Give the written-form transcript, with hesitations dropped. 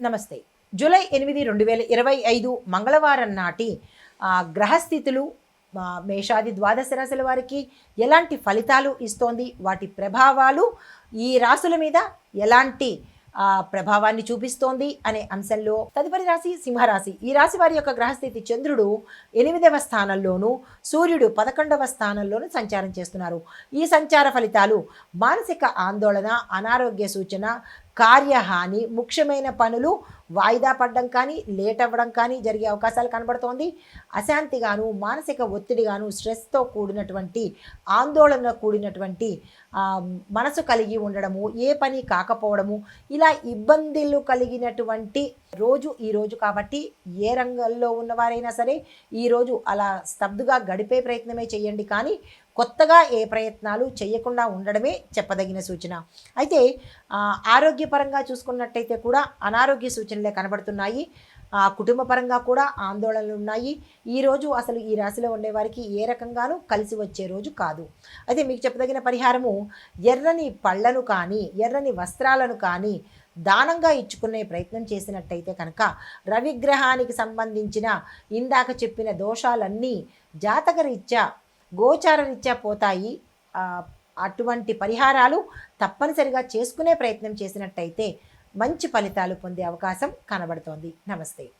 నమస్తే. జూలై 8, 2025 మంగళవారం నాటి గ్రహస్థితులు మేషాది ద్వాదశ రాశుల వారికి ఎలాంటి ఫలితాలు ఇస్తోంది, వాటి ప్రభావాలు ఈ రాశుల మీద ఎలాంటి ప్రభావాన్ని చూపిస్తోంది అనే అంశంలో తదుపరి రాశి సింహరాశి. ఈ రాశి వారి యొక్క గ్రహస్థితి చంద్రుడు 8వ స్థానంలోను, సూర్యుడు 11వ స్థానంలోను సంచారం చేస్తున్నారు. ఈ సంచార ఫలితాలు మానసిక ఆందోళన, అనారోగ్య సూచన, కార్యహాని, ముఖ్యమైన పనులు వాయిదా పడడం కానీ, లేట్ అవ్వడం కానీ జరిగే అవకాశాలు కనబడుతోంది. అశాంతిగాను, మానసిక ఒత్తిడిగాను, స్ట్రెస్తో కూడినటువంటి, ఆందోళన కూడినటువంటి మనసు కలిగి ఉండడము, ఏ పని కాకపోవడము, ఇలా ఇబ్బందులు కలిగినటువంటి రోజు ఈరోజు. కాబట్టి ఏ రంగంలో ఉన్నవారైనా సరే ఈరోజు అలా స్తబ్దుగా గడిపే ప్రయత్నమే చేయండి, కానీ కొత్తగా ఏ ప్రయత్నాలు చేయకుండా ఉండడమే చెప్పదగిన సూచన. అయితే ఆరోగ్యపరంగా చూసుకున్నట్టయితే కూడా అనారోగ్య సూచనలే కనబడుతున్నాయి. కుటుంబ పరంగా కూడా ఆందోళనలు ఉన్నాయి. ఈరోజు అసలు ఈ రాశిలో ఉండేవారికి ఏ రకంగానూ కలిసి వచ్చే రోజు కాదు. అయితే మీకు చెప్పదగిన పరిహారము, ఎర్రని పళ్ళను కానీ, ఎర్రని వస్త్రాలను కానీ దానంగా ఇచ్చుకునే ప్రయత్నం చేసినట్టయితే కనుక రవిగ్రహానికి సంబంధించిన ఇందాక చెప్పిన దోషాలన్నీ జాతకరీత్యా, గోచారరీత్యా పోతాయి. అటువంటి పరిహారాలు తప్పనిసరిగా చేసుకునే ప్రయత్నం చేసినట్టయితే మంచి ఫలితాలు పొందే అవకాశం కనబడుతోంది. నమస్తే.